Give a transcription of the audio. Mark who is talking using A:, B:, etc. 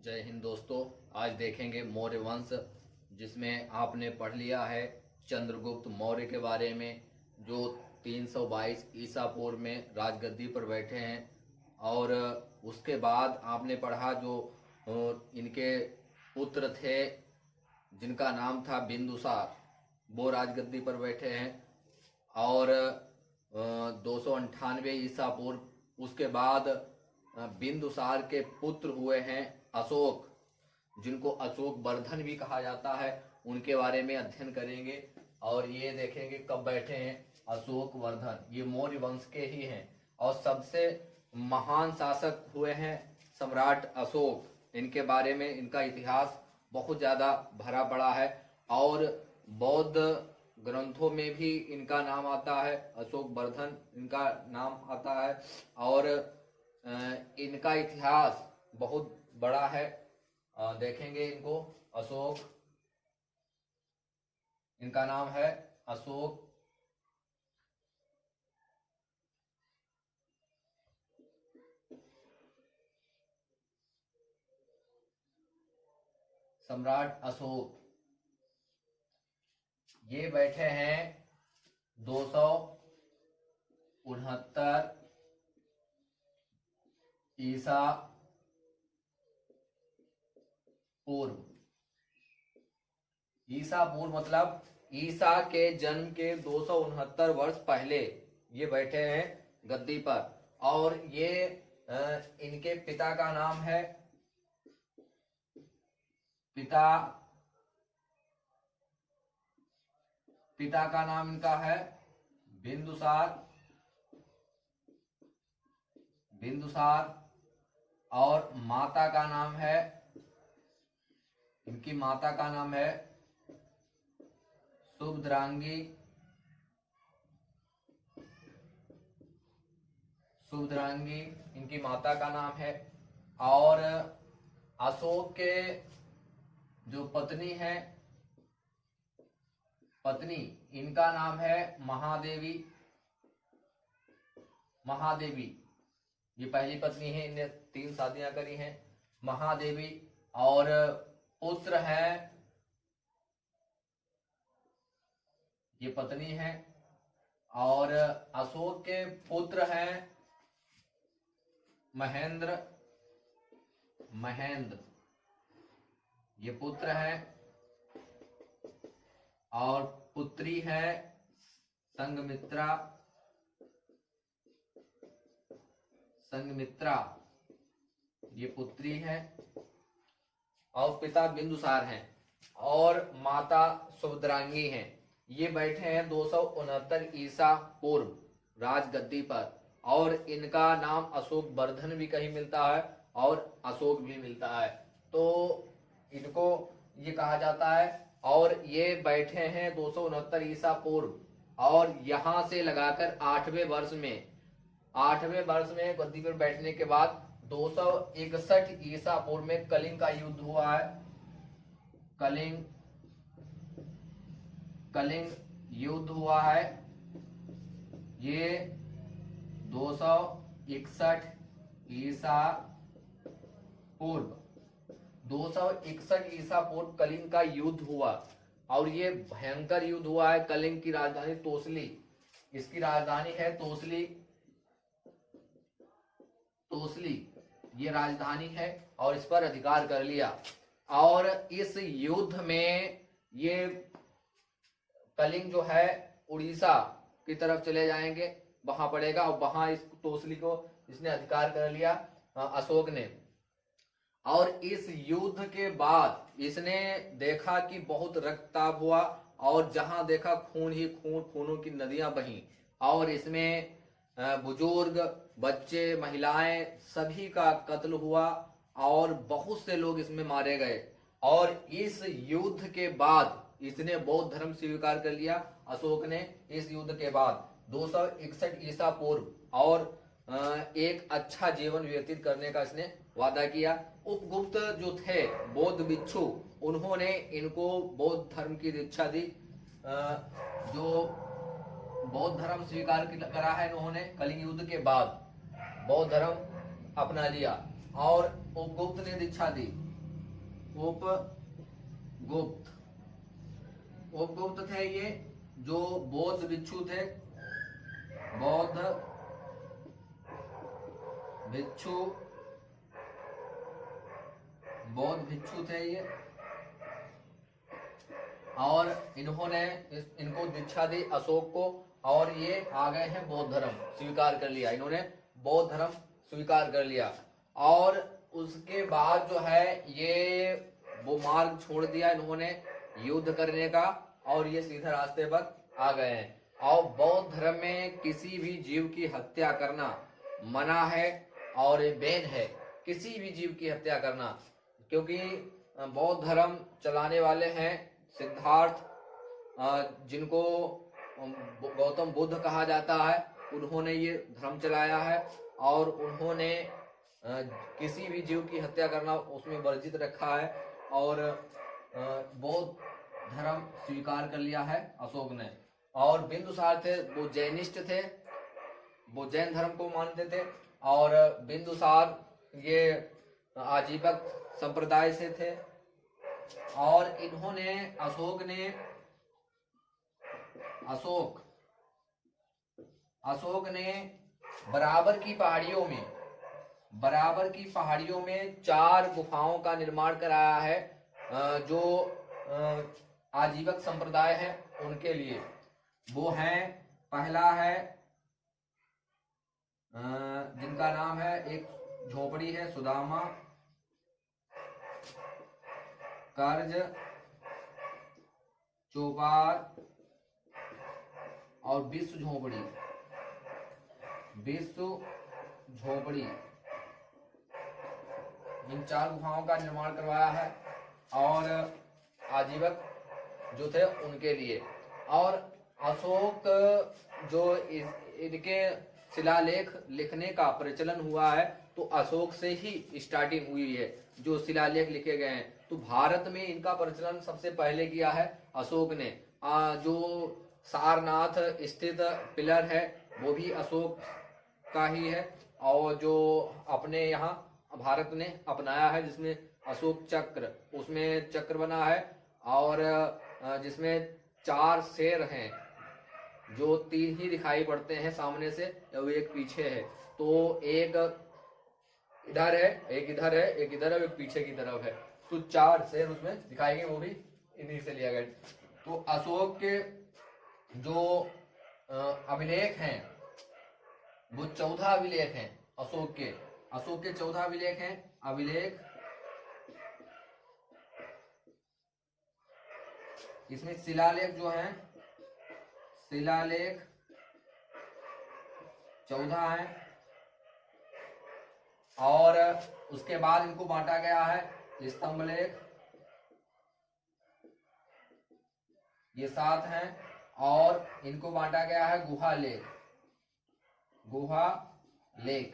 A: जय हिंद दोस्तों। आज देखेंगे मौर्य वंश, जिसमें आपने पढ़ लिया है चंद्रगुप्त मौर्य के बारे में, जो 322 ईसा पूर्व में राजगद्दी पर बैठे हैं। और उसके बाद आपने पढ़ा जो इनके पुत्र थे जिनका नाम था बिंदुसार, वो राजगद्दी पर बैठे हैं। और 298 ईसा पूर्व उसके बाद बिंदुसार के पुत्र हुए हैं अशोक, जिनको अशोक वर्धन भी कहा जाता है। उनके बारे में अध्ययन करेंगे और ये देखेंगे कब बैठे हैं अशोक वर्धन। ये मौर्य वंश के ही हैं और सबसे महान शासक हुए हैं सम्राट अशोक। इनके बारे में इनका इतिहास बहुत ज़्यादा भरा पड़ा है और बौद्ध ग्रंथों में भी इनका नाम आता है, अशोक वर्धन इनका नाम आता है। और इनका इतिहास बहुत बड़ा है। देखेंगे इनको। अशोक, इनका नाम है अशोक सम्राट अशोक। ये बैठे हैं 269 ईसा पूर्व। ईसा पूर्व मतलब ईसा के जन्म के 269 वर्ष पहले ये बैठे हैं गद्दी पर। और ये इनके पिता का नाम है, पिता का नाम इनका है बिंदुसार। और माता का नाम है, इनकी माता का नाम है सुभद्रांगी। इनकी माता का नाम है। और अशोक के जो पत्नी है, इनका नाम है महादेवी। ये पहली पत्नी है, इन्हें 3 शादियां करी हैं, महादेवी। और पुत्र है, ये पत्नी है। और अशोक के पुत्र हैं महेंद्र, ये पुत्र है। और पुत्री है संघमित्रा, ये पुत्री है। और पिता बिंदुसार हैं और माता सुभद्रांगी हैं। ये बैठे हैं 269 ईसा पूर्व राजगद्दी पर। और इनका नाम अशोक वर्धन भी कहीं मिलता है और अशोक भी मिलता है, तो इनको ये कहा जाता है। और ये बैठे हैं 269 ईसा पूर्व। और यहां से लगाकर 8वें वर्ष में गद्दी पर बैठने के बाद 261 ईसा पूर्व में कलिंग का युद्ध हुआ है। कलिंग युद्ध हुआ है। ये 261 ईसा पूर्व 261 ईसा पूर्व कलिंग का युद्ध हुआ। और ये भयंकर युद्ध हुआ है। कलिंग की राजधानी तोसली, इसकी राजधानी है तोसली, ये राजधानी है। और इस पर अधिकार कर लिया। और इस युद्ध में ये कलिंग जो है उड़ीसा की तरफ चले जाएंगे, वहां पड़ेगा। और वहां इस तोसली को इसने अधिकार कर लिया अशोक ने। और इस युद्ध के बाद इसने देखा कि बहुत रक्तपात हुआ और जहां देखा खून ही खून, खूनों की नदियां बहीं। और इसमें बुजुर्ग, बच्चे, महिलाएं सभी का कत्ल हुआ और बहुत से लोग इसमें मारे गए। और इस युद्ध के बाद इसने बौद्ध धर्म स्वीकार कर लिया अशोक ने। इस युद्ध के बाद 261 ईसा पूर्व और एक अच्छा जीवन व्यतीत करने का इसने वादा किया। उपगुप्त जो थे बौद्ध भिक्षु, उन्होंने इनको बौद्ध धर्म की दीक्षा दी। जो बौद्ध धर्म स्वीकार करा है इन्होंने कलिंग युद्ध के बाद, बौद्ध धर्म अपना लिया और उपगुप्त ने दीक्षा दी। उपगुप्त। उपगुप्त थे ये, जो बौद्ध भिक्षु थे, बौद्ध भिक्षु, बौद्ध भिक्षु थे ये। और इन्होंने इनको दीक्षा दी अशोक को, और ये आ गए हैं बौद्ध धर्म स्वीकार कर लिया, इन्होंने बौद्ध धर्म स्वीकार कर लिया। और उसके बाद जो है ये वो मार्ग छोड़ दिया इन्होंने युद्ध करने का, और ये सीधे रास्ते पर आ गए हैं। और बौद्ध धर्म में किसी भी जीव की हत्या करना मना है और बैन है, किसी भी जीव की हत्या करना, क्योंकि बौद्ध धर्म चलाने वाले हैं सिद्धार्थ, जिनको गौतम बुद्ध कहा जाता है, उन्होंने ये धर्म चलाया है। और उन्होंने किसी भी जीव की हत्या करना उसमें वर्जित रखा है, और बौद्ध धर्म स्वीकार कर लिया है अशोक ने। और बिंदुसार थे वो जैनिस्ट थे, वो जैन धर्म को मानते थे। और बिंदुसार ये आजीवक संप्रदाय से थे। और इन्होंने अशोक ने बराबर की पहाड़ियों में 4 गुफाओं का निर्माण कराया है, जो आजीवक संप्रदाय है उनके लिए। वो है, पहला है जिनका नाम है, एक झोपड़ी है सुदामा, कर्ज, चौपार और विश्व झोपड़ी। इन 4 गुफाओं का निर्माण करवाया है, और आजीवक जो थे उनके लिए। और अशोक जो इनके शिलालेख लिखने का प्रचलन हुआ है, तो अशोक से ही स्टार्टिंग हुई है, जो शिलालेख लिखे गए हैं। तो भारत में इनका प्रचलन सबसे पहले किया है अशोक ने। जो सारनाथ स्थित पिलर है वो भी अशोक का ही है, और जो अपने यहाँ भारत ने अपनाया है, जिसमें अशोक चक्र, उसमें चक्र बना है, और जिसमें 4 शेर हैं, जो 3 ही दिखाई पड़ते हैं सामने से, और एक पीछे है। तो एक इधर है, एक इधर है, एक इधर है, एक पीछे की तरफ है। तो 4 शेर उसमें दिखाई गए, वो भी इन्हीं से लिया गया। तो अशोक के जो अभिलेख हैं वो 14 अभिलेख हैं अशोक के 14 अभिलेख हैं। अभिलेख इसमें शिलालेख जो हैं, शिलालेख 14 हैं, और उसके बाद इनको बांटा गया है स्तंभ लेख, ये 7 हैं, और इनको बांटा गया है गुहा लेख